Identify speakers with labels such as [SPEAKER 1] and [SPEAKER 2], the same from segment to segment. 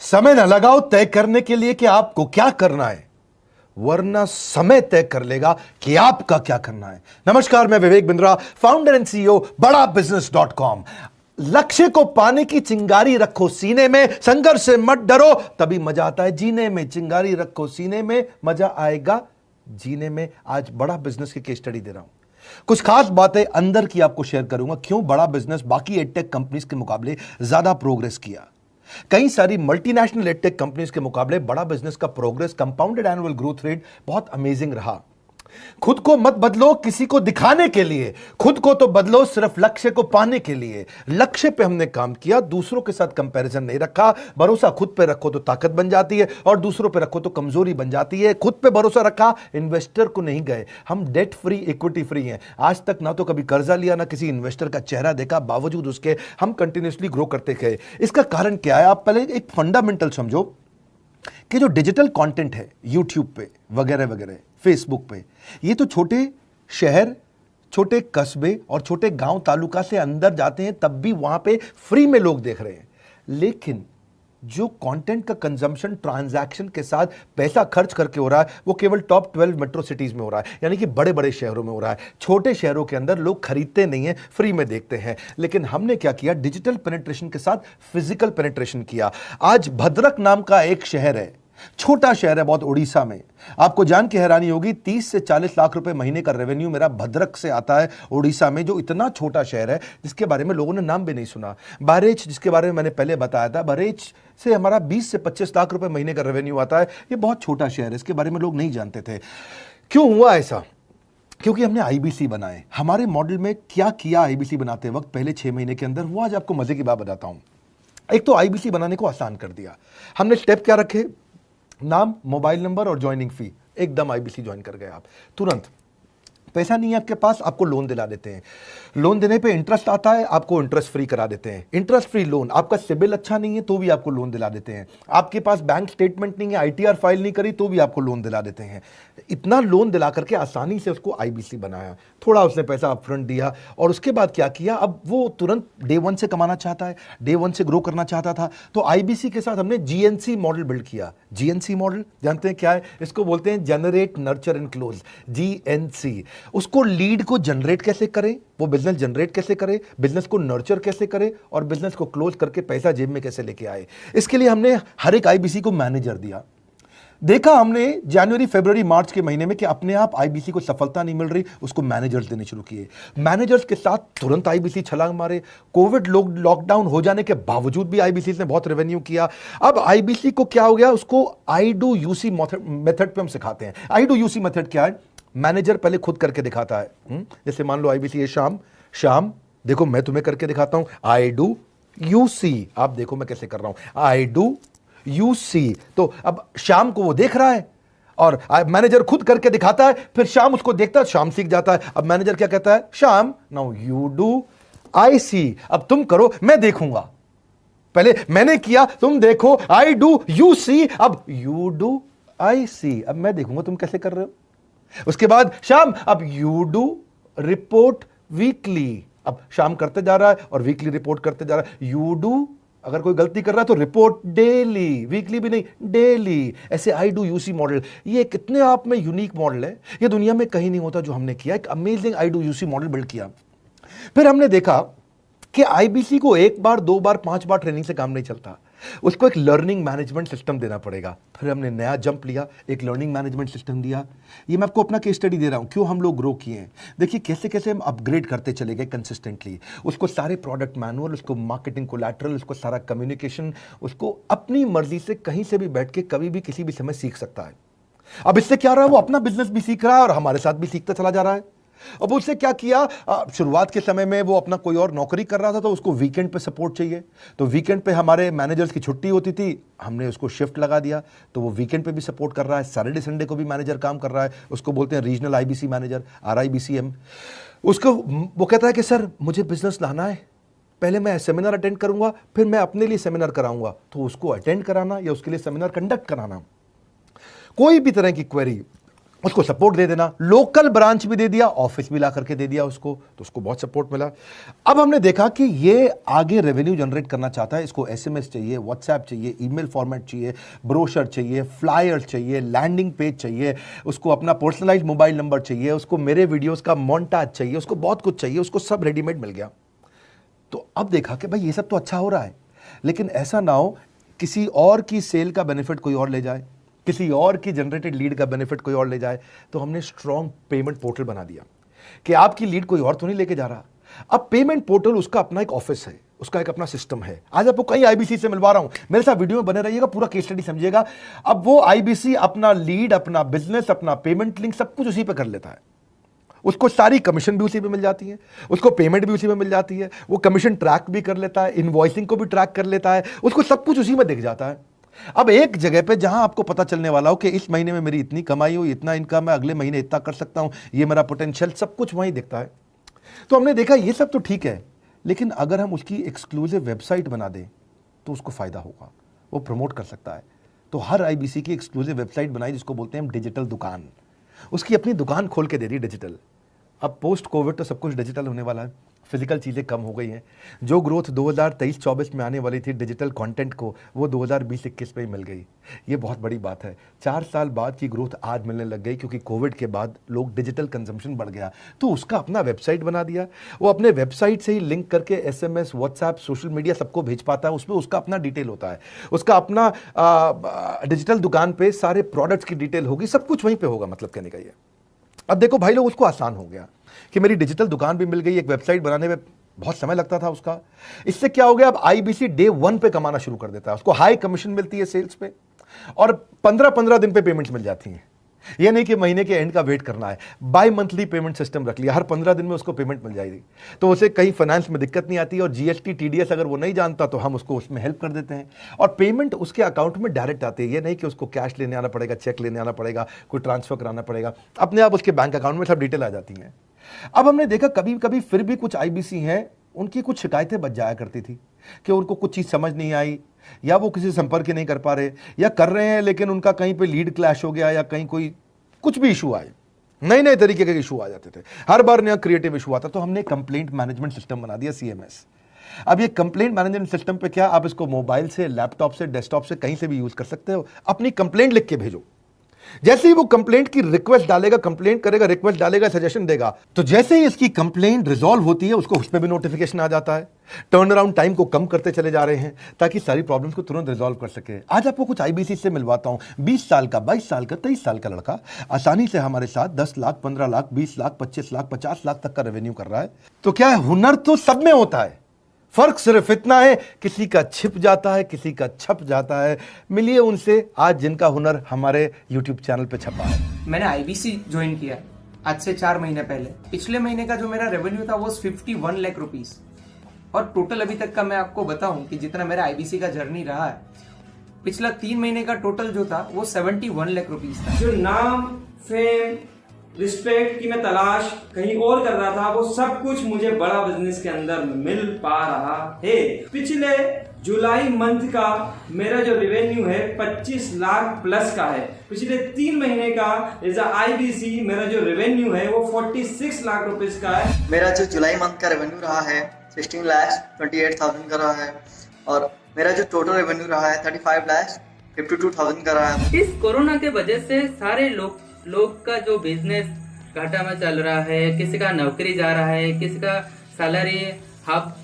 [SPEAKER 1] समय न लगाओ तय करने के लिए कि आपको क्या करना है, वरना समय तय कर लेगा कि आपका क्या करना है। नमस्कार, मैं Vivek Bindra, founder and CEO बड़ा बिजनेस .com। लक्ष्य को पाने की चिंगारी रखो सीने में, संघर्ष से मत डरो, तभी मजा आता है जीने में। चिंगारी रखो सीने में, मजा आएगा जीने में। आज बड़ा बिजनेस की केस स्टडी दे रहा हूं, कुछ खास बातें अंदर की आपको शेयर करूंगा, क्यों बड़ा बिजनेस बाकी एडटेक कंपनीज के मुकाबले ज्यादा प्रोग्रेस किया। कई सारी मल्टीनेशनल एडटेक कंपनीज के मुकाबले बड़ा बिजनेस का progress, compounded annual growth rate बहुत अमेजिंग रहा। खुद को मत बदलो किसी को दिखाने के लिए, खुद को तो बदलो सिर्फ लक्ष्य को पाने के लिए। लक्ष्य पे हमने काम किया, दूसरों के साथ कंपैरिजन नहीं रखा। भरोसा खुद पे रखो तो ताकत बन जाती है, और दूसरों पे रखो तो कमजोरी बन जाती है। खुद पे भरोसा रखा, इन्वेस्टर को नहीं गए। हम डेट फ्री, इक्विटी फ्री हैं। आज तक ना तो कभी कर्जा लिया, ना किसी इन्वेस्टर का चेहरा देखा, बावजूद उसके हम कंटिन्यूसली ग्रो करते गए। इसका कारण क्या है? आप पहले एक फंडामेंटल समझो कि जो डिजिटल कंटेंट है यूट्यूब पे वगैरह वगैरह, फेसबुक पे, ये तो छोटे शहर, छोटे कस्बे और छोटे गांव तालुका से अंदर जाते हैं, तब भी वहां पे फ्री में लोग देख रहे हैं। लेकिन जो कंटेंट का कंजम्पशन ट्रांजैक्शन के साथ पैसा खर्च करके हो रहा है, वो केवल टॉप 12 मेट्रो सिटीज में हो रहा है, यानी कि बड़े बड़े शहरों में हो रहा है। छोटे शहरों के अंदर लोग खरीदते नहीं है, फ्री में देखते हैं। लेकिन हमने क्या किया? डिजिटल पेनिट्रेशन के साथ फिजिकल पेनिट्रेशन किया। आज भद्रक नाम का एक शहर है, छोटा शहर है बहुत, उड़ीसा में। आपको जान के हैरानी होगी, 30 से 40 लाख रुपए महीने का रेवेन्यू मेरा भद्रक से आता है, उड़ीसा में, जो इतना छोटा शहर है जिसके बारे में लोगों ने नाम भी नहीं सुना। बहरेच, जिसके बारे में मैंने पहले बताया था, बहरेच से हमारा 20 से 25 लाख रुपए महीने का रेवेन्यू आता है। ये बहुत छोटा शहर है, इसके बारे में लोग नहीं जानते थे। क्यों हुआ ऐसा? क्योंकि हमने आईबीसी बनाए। हमारे मॉडल में क्या किया आईबीसी बनाते वक्त, पहले 6 महीने के अंदर, वो आज आपको मजे की बात बताता हूं। एक तो आईबीसी बनाने को आसान कर दिया हमने। स्टेप क्या रखे? नाम, मोबाइल नंबर और ज्वाइनिंग फी। एकदम आईबीसी ज्वाइन कर गए आप तुरंत। पैसा नहीं है आपके पास, आपको लोन दिला देते हैं। लोन देने पे इंटरेस्ट आता है, आपको इंटरेस्ट फ्री करा देते हैं। Interest free loan. आपका सिबिल अच्छा नहीं है तो भी आपको लोन दिला देते हैं। आपके पास बैंक स्टेटमेंट नहीं है, आईटीआर फाइल नहीं करी तो भी आपको लोन दिला देते हैं। इतना लोन दिला करके आसानी से उसको आईबीसी बनाया। थोड़ा उसने पैसा अपफ्रंट दिया, और उसके बाद क्या किया? अब वो तुरंत डे 1 से कमाना चाहता है, डे 1 से ग्रो करना चाहता था, तो आईबीसी के साथ हमने जीएनसी मॉडल बिल्ड किया। जीएनसी मॉडल जानते हैं क्या है? इसको बोलते हैं generate, nurture and close, GNC. उसको लीड को जनरेट कैसे करें, वो बिजनेस जनरेट कैसे करे, बिजनेस को नर्चर कैसे करे, और बिजनेस को क्लोज करके पैसा जेब में कैसे लेके आए। इसके लिए हमने हर एक आईबीसी को मैनेजर दिया। देखा हमने जनवरी, फरवरी, मार्च के महीने में कि अपने आप आईबीसी को सफलता नहीं मिल रही, उसको मैनेजर्स देने शुरू किए। मैनेजर्स के साथ तुरंत आईबीसी छलांग मारे। कोविड लॉकडाउन हो जाने के बावजूद भी आईबीसी ने बहुत रेवेन्यू किया। अब आईबीसी को क्या हो गया? उसको आई डू यूसी मेथड पे हम सिखाते हैं। आई डू यूसी मेथड क्या है? मैनेजर पहले खुद करके दिखाता है। जैसे मान लो आईबीसी है शाम, देखो मैं तुम्हें करके दिखाता हूं, आई डू यूसी। आप देखो मैं कैसे कर रहा हूं, आई डू यूसी। तो अब शाम को वो देख रहा है, और मैनेजर खुद करके दिखाता है, फिर शाम उसको देखता है, शाम सीख जाता है। अब मैनेजर क्या कहता है? शाम, नाउ यू डू, आई सी। अब तुम करो, मैं देखूंगा। पहले मैंने किया, तुम देखो, आई डू, यू सी। अब यू डू, आई सी। अब मैं देखूंगा तुम कैसे कर रहे हो। उसके बाद शाम, अब यू डू रिपोर्ट वीकली। अब शाम करते जा रहा है और वीकली रिपोर्ट करते जा रहा है। यू डू, अगर कोई गलती कर रहा है तो रिपोर्ट डेली, वीकली भी नहीं, डेली। ऐसे आई डू यूसी मॉडल, ये कितने आप में यूनिक मॉडल है, ये दुनिया में कहीं नहीं होता जो हमने किया। एक amazing I do UC model build किया। फिर हमने देखा कि आईबीसी को 1 बार, 2 बार, 5 बार ट्रेनिंग से काम नहीं चलता, उसको एक लर्निंग मैनेजमेंट सिस्टम देना पड़ेगा। फिर हमने नया जंप लिया, एक लर्निंग मैनेजमेंट सिस्टम दिया। ये मैं आपको अपना केस स्टडी दे रहा हूं, क्यों हम लोग ग्रो किए हैं। देखिए कैसे कैसे हम अपग्रेड करते चले गए कंसिस्टेंटली। उसको सारे प्रोडक्ट मैनुअल, उसको मार्केटिंग कोलैटरल, उसको सारा कम्युनिकेशन, उसको अपनी मर्जी से कहीं से भी बैठ के कभी भी किसी भी समय सीख सकता है। अब इससे क्या रहा है? वो अपना बिजनेस भी सीख रहा है और हमारे साथ भी सीखता चला जा रहा है। अब उससे क्या किया? शुरुआत के समय में वो अपना कोई और नौकरी कर रहा था, तो उसको वीकेंड पे सपोर्ट चाहिए। तो वीकेंड पे हमारे मैनेजर्स की छुट्टी होती थी, हमने उसको शिफ्ट लगा दिया, तो वो वीकेंड पे भी सपोर्ट कर रहा है। सैटरडे संडे को भी मैनेजर काम कर रहा है। उसको बोलते हैं रीजनल आईबीसी मैनेजर, RIBCM। उसको वो कहता है कि सर मुझे बिजनेस लाना है, पहले मैं सेमिनार अटेंड करूंगा, फिर मैं अपने लिए सेमिनार कराऊंगा। तो उसको अटेंड कराना या उसके लिए सेमिनार कंडक्ट कराना, कोई भी तरह की क्वेरी, उसको सपोर्ट दे देना, लोकल ब्रांच भी दे दिया, ऑफिस भी ला करके दे दिया उसको, तो उसको बहुत सपोर्ट मिला। अब हमने देखा कि ये आगे रेवेन्यू जनरेट करना चाहता है, इसको एसएमएस चाहिए, व्हाट्सएप चाहिए, ईमेल फॉर्मेट चाहिए, ब्रोशर चाहिए, फ्लायर चाहिए, लैंडिंग पेज चाहिए, उसको अपना पर्सनलाइज मोबाइल नंबर चाहिए, उसको मेरे वीडियोस का मोन्टाज चाहिए, उसको बहुत कुछ चाहिए, उसको सब रेडीमेड मिल गया। तो अब देखा कि भाई ये सब तो अच्छा हो रहा है, लेकिन ऐसा ना हो किसी और की सेल का बेनिफिट कोई और ले जाए, किसी और की जनरेटेड लीड का बेनिफिट कोई और ले जाए। तो हमने स्ट्रॉन्ग पेमेंट पोर्टल बना दिया कि आपकी लीड कोई और तो नहीं लेके जा रहा। अब पेमेंट पोर्टल उसका अपना एक ऑफिस है, उसका एक अपना सिस्टम है। आज आपको कई आईबीसी से मिलवा रहा हूं, मेरे साथ वीडियो में बने रहिएगा, पूरा केस स्टडी समझिएगा। अब वो आईबीसी अपना लीड, अपना बिजनेस, अपना पेमेंट लिंक सब कुछ उसी पे कर लेता है। उसको सारी कमीशन भी उसी पे मिल जाती है, उसको पेमेंट भी उसी में मिल जाती है, वो कमीशन ट्रैक भी कर लेता है, इनवॉइसिंग को भी ट्रैक कर लेता है, उसको सब कुछ उसी में दिख जाता है। अब एक जगह पे जहां आपको पता चलने वाला हो कि इस महीने में मेरी इतनी कमाई हुई, इतना इनकम है, अगले महीने इतना कर सकता हूं, ये मेरा पोटेंशियल, सब कुछ वहीं दिखता है। तो हमने देखा ये सब तो ठीक है, लेकिन अगर हम उसकी एक्सक्लूसिव वेबसाइट बना दें तो उसको फायदा होगा, वो प्रमोट कर सकता है। तो हर आईबीसी की एक्सक्लूसिव वेबसाइट बनाई, जिसको बोलते हैं हम डिजिटल दुकान। उसकी अपनी दुकान खोल के दे दी डिजिटल। अब पोस्ट कोविड तो सब कुछ डिजिटल होने वाला है, फिजिकल चीज़ें कम हो गई हैं। जो ग्रोथ 2023-24 में आने वाली थी डिजिटल कंटेंट को, वो 2020-21 में ही मिल गई। ये बहुत बड़ी बात है। 4 साल बाद की ग्रोथ आज मिलने लग गई, क्योंकि कोविड के बाद लोग डिजिटल कंजम्पशन बढ़ गया। तो उसका अपना वेबसाइट बना दिया, वो अपने वेबसाइट से ही लिंक करके एसएमएस, व्हाट्सएप, सोशल मीडिया सबको भेज पाता है। उसमें उसका अपना डिटेल होता है, उसका अपना डिजिटल दुकान पे सारे प्रोडक्ट्स की डिटेल होगी, सब कुछ वहीं पर होगा। मतलब कहने का ये, अब देखो भाई लोग, उसको आसान हो गया कि मेरी डिजिटल दुकान भी मिल गई। एक वेबसाइट बनाने में बहुत समय लगता था उसका। इससे क्या हो गया, अब आईबीसी डे 1 पे कमाना शुरू कर देता है। उसको हाई कमीशन मिलती है सेल्स पे, और 15-15 दिन पे पेमेंट्स मिल जाती हैं। ये नहीं कि महीने के एंड का वेट करना है, बाई मंथली पेमेंट सिस्टम रख लिया, हर 15 दिन में उसको पेमेंट मिल जाएगी। तो उसे कहीं फाइनेंस में दिक्कत नहीं आती, और जीएसटी, टीडीएस अगर वो नहीं जानता तो हम उसको उसमें हेल्प कर देते हैं, और पेमेंट उसके अकाउंट में डायरेक्ट आती है। ये नहीं कि उसको कैश लेने आना पड़ेगा, चेक लेने आना पड़ेगा, कोई ट्रांसफर कराना पड़ेगा, अपने आप उसके बैंक अकाउंट में सब डिटेल आ जाती हैं। अब हमने देखा कभी कभी फिर भी कुछ आईबीसी हैं, उनकी कुछ शिकायतें बच जाया करती थी कि उनको कुछ चीज़ समझ नहीं आई, या वो किसी से संपर्क ही नहीं कर पा रहे, या कर रहे हैं लेकिन उनका कहीं पे लीड क्लैश हो गया, या कहीं कोई कुछ भी इशू आए, नए नए तरीके के इशू आ जाते थे, हर बार नया क्रिएटिव इशू आता। तो हमने कंप्लेंट मैनेजमेंट सिस्टम बना दिया, सीएमएस। अब ये कंप्लेंट मैनेजमेंट सिस्टम पे क्या, आप इसको मोबाइल से, लैपटॉप से, डेस्कटॉप से, कहीं से भी यूज कर सकते हो। अपनी कंप्लेंट लिख के भेजो, जैसे ही वो कंप्लेंट की रिक्वेस्ट डालेगा, कंप्लेंट करेगा, रिक्वेस्ट डालेगा, सजेशन देगा, तो जैसे ही इसकी कंप्लेंट रिजॉल्व होती है उसको उस पर भी नोटिफिकेशन आ जाता है। टर्न अराउंड टाइम को कम करते चले जा रहे हैं ताकि सारी प्रॉब्लम्स को तुरंत रिजॉल्व कर सके। आज आपको कुछ आईबीसी से मिलवाता हूं। 20 साल का, 22 साल का, 23 साल का लड़का आसानी से हमारे साथ 10 लाख, 15 लाख, 20 लाख, 25 लाख, 50 लाख तक का रेवेन्यू कर रहा है। तो क्या है, हुनर तो सब में होता है, फर्क सिर्फ इतना है किसी का छिप जाता है, किसी का छप जाता है। मिलिए उनसे आज जिनका हुनर हमारे YouTube चैनल पे छपा है।
[SPEAKER 2] मैंने आईबीसी ज्वाइन किया आज से 4 महीने पहले। पिछले महीने का जो मेरा रेवेन्यू था वो 51 लाख रुपीस, और टोटल अभी तक का मैं आपको बताऊं कि जितना मेरा आईबीसी का जर्नी रहा है, पिछला 3 महीने का टोटल जो था वो 71 लाख रुपीस था।
[SPEAKER 3] जो नाम, फेम, रिस्पेक्ट की मैं तलाश कहीं और कर रहा था, वो सब कुछ मुझे बड़ा बिजनेस के अंदर मिल पा रहा है। पिछले जुलाई मंथ का मेरा जो रेवेन्यू है 25 लाख प्लस का है। पिछले 3 महीने का एज आईबीसी मेरा जो रेवेन्यू है वो 46 लाख रुपीस का है।
[SPEAKER 4] मेरा जो जुलाई मंथ का रेवेन्यू रहा है 16,28,000 का रहा है, और मेरा जो टोटल रेवेन्यू रहा है 35,52,000 का रहा है।
[SPEAKER 5] इस कोरोना के वजह से सारे लोग का जो बिजनेस घाटा में चल रहा है, किसी का नौकरी जा रहा है, किसी का सैलरी हाफ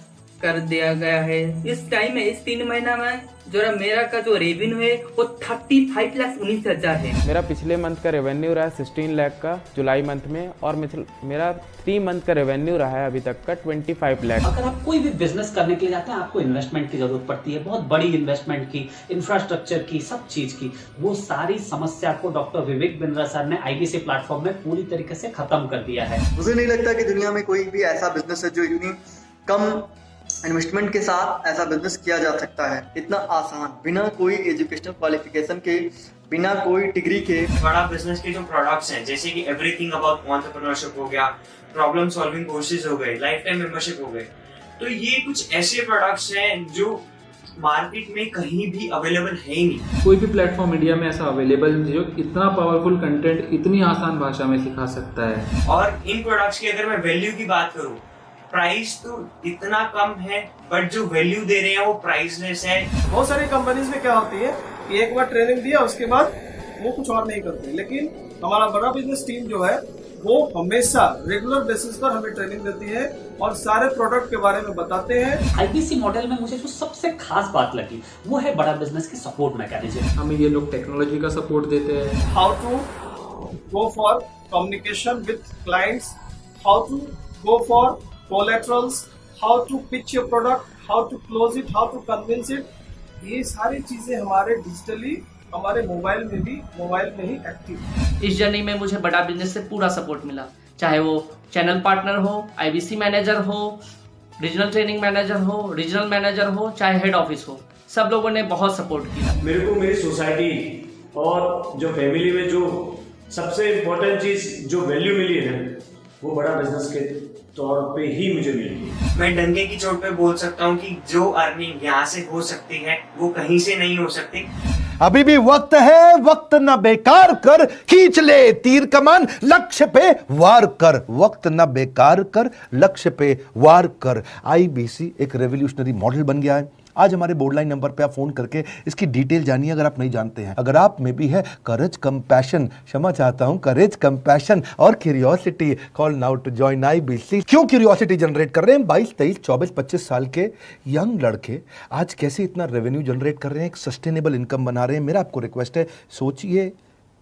[SPEAKER 5] कर दिया गया है। इस टाइम में, इस 3 महीना में जो मेरा का जो रेवेन्यू है वो 35,19,000 है।
[SPEAKER 6] मेरा पिछले मंथ का रेवेन्यू रहा है 16 लाख का जुलाई मंथ में, और मेरा 3 मंथ का रेवेन्यू रहा है अभी तक का 25 लाख।
[SPEAKER 7] अगर आप कोई भी बिजनेस करने के लिए जाते हैं, आपको इन्वेस्टमेंट की जरूरत पड़ती है, बहुत बड़ी इन्वेस्टमेंट की, इंफ्रास्ट्रक्चर की, सब चीज की। वो सारी समस्या को डॉक्टर विवेक बिंद्रा सर ने आईबीसी प्लेटफॉर्म में पूरी तरीके से खत्म कर दिया है।
[SPEAKER 4] मुझे नहीं लगता कि दुनिया में कोई भी ऐसा बिजनेस है जो इतनी कम इन्वेस्टमेंट के साथ ऐसा बिजनेस किया जा सकता है, इतना आसान, बिना कोई एजुकेशनल क्वालिफिकेशन के, बिना कोई डिग्री के।
[SPEAKER 3] बड़ा बिजनेस के जो प्रोडक्ट्स हैं, जैसे कि एवरीथिंग अबाउट एंटरप्रेन्योरशिप हो गया, प्रॉब्लम सॉल्विंग कोर्सेज हो गए, लाइफ टाइम मेंबरशिप हो गए, तो ये कुछ ऐसे प्रोडक्ट्स हैं जो मार्केट में कहीं भी अवेलेबल है ही नहीं।
[SPEAKER 8] कोई भी प्लेटफॉर्म इंडिया में ऐसा अवेलेबल जो इतना पावरफुल कंटेंट इतनी आसान भाषा में सिखा सकता है।
[SPEAKER 3] और इन प्रोडक्ट्स की अगर मैं वैल्यू की बात करूं, प्राइस तो इतना कम है बट जो वैल्यू दे रहे हैं वो प्राइसलेस है।
[SPEAKER 9] बहुत सारी कंपनीज में क्या होती है कि एक बार ट्रेनिंग दिया उसके बाद वो कुछ और नहीं करते, लेकिन हमारा बड़ा बिजनेस टीम जो है वो हमेशा रेगुलर बेसिस पर हमें ट्रेनिंग देती है और सारे प्रोडक्ट के बारे में बताते हैं।
[SPEAKER 7] आईबीसी मॉडल में मुझे जो सबसे खास बात लगी वो है बड़ा बिजनेस की सपोर्ट मैकेनिज्म।
[SPEAKER 8] हमें ये लोग टेक्नोलॉजी का सपोर्ट देते हैं।
[SPEAKER 9] How to go for communication with clients, how to go for collaterals, how to pitch your product, how to close it, how to convince it, ये सारी चीजें हमारे डिजिटली हमारे मोबाइल में ही एक्टिव है।
[SPEAKER 10] इस जर्नी में मुझे बड़ा बिजनेस से पूरा सपोर्ट मिला, चाहे वो चैनल पार्टनर हो, आईबीसी मैनेजर हो, रीजनल ट्रेनिंग मैनेजर हो, रीजनल मैनेजर हो, चाहे हेड ऑफिस हो, सब लोगों ने बहुत सपोर्ट किया।
[SPEAKER 11] मेरे को मेरी सोसाइटी और जो फैमिली में जो सबसे इम्पोर्टेंट चीज जो वैल्यू मिली है ना, वो बड़ा बिजनेस के तौर पे ही मुझे मिली।
[SPEAKER 3] मैं डंके की चोट पे बोल सकता हूँ कि जो अर्निंग यहाँ से हो सकती है वो कहीं से नहीं हो सकती।
[SPEAKER 1] अभी भी वक्त है, वक्त न बेकार कर, खींच ले तीर कमान, लक्ष्य पे वार कर, वक्त न बेकार कर, लक्ष्य पे वार कर। आईबीसी एक रेवोल्यूशनरी मॉडल बन गया है। आज हमारे बोर्ड लाइन नंबर पे आप फोन करके इसकी डिटेल जानिए अगर आप नहीं जानते हैं। अगर आप में भी है करेज, कंपैशन, क्षमा चाहता हूं, करेज, कंपैशन और curiosity, call now to join IBC. क्यों क्यूरियोसिटी जनरेट कर रहे हैं? 22, 23, 24, 25 साल के यंग लड़के आज कैसे इतना रेवेन्यू जनरेट कर रहे हैं, एक सस्टेनेबल इनकम बना रहे हैं। मेरा आपको रिक्वेस्ट है, सोचिए,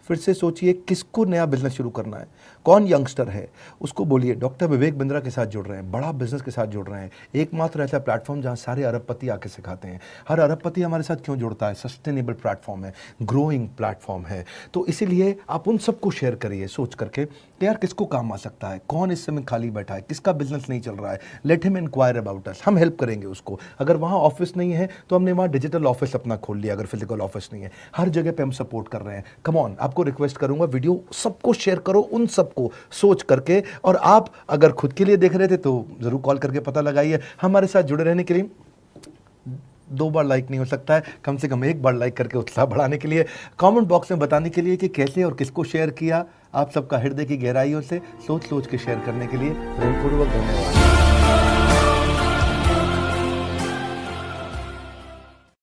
[SPEAKER 1] फिर से सोचिए, किसको नया बिजनेस शुरू करना है, कौन यंगस्टर है, उसको बोलिए डॉक्टर विवेक बिंद्रा के साथ जुड़ रहे हैं, बड़ा बिजनेस के साथ जुड़ रहे हैं। एकमात्र ऐसा प्लेटफॉर्म जहां सारे अरबपति आके सिखाते हैं। हर अरबपति हमारे साथ क्यों जुड़ता है? सस्टेनेबल प्लेटफॉर्म है, ग्रोइंग प्लेटफॉर्म है। तो इसीलिए आप उन सबको शेयर करिए सोच करके कि यार किसको काम आ सकता है, कौन इस समय खाली बैठा है, किसका बिजनेस नहीं चल रहा है, let him inquire about us, हम हेल्प करेंगे उसको। अगर वहाँ ऑफिस नहीं है तो हमने वहाँ डिजिटल ऑफिस अपना खोल लिया, अगर फिजिकल ऑफिस नहीं है, हर जगह पे हम सपोर्ट कर रहे हैं। कम ऑन, आपको रिक्वेस्ट करूंगा वीडियो सबको शेयर करो, उन सबको सोच करके। और आप अगर खुद के लिए देख रहे थे तो जरूर कॉल करके पता लगाइए। हमारे साथ जुड़े रहने के लिए 2 बार लाइक नहीं हो सकता है, कम से कम 1 बार लाइक करके उत्साह बढ़ाने के लिए, कमेंट बॉक्स में बताने के लिए कि कैसे और किसको शेयर किया। आप सबका हृदय की गहराइयों से सोच सोच के शेयर करने के लिए प्रेमपूर्वक धन्यवाद।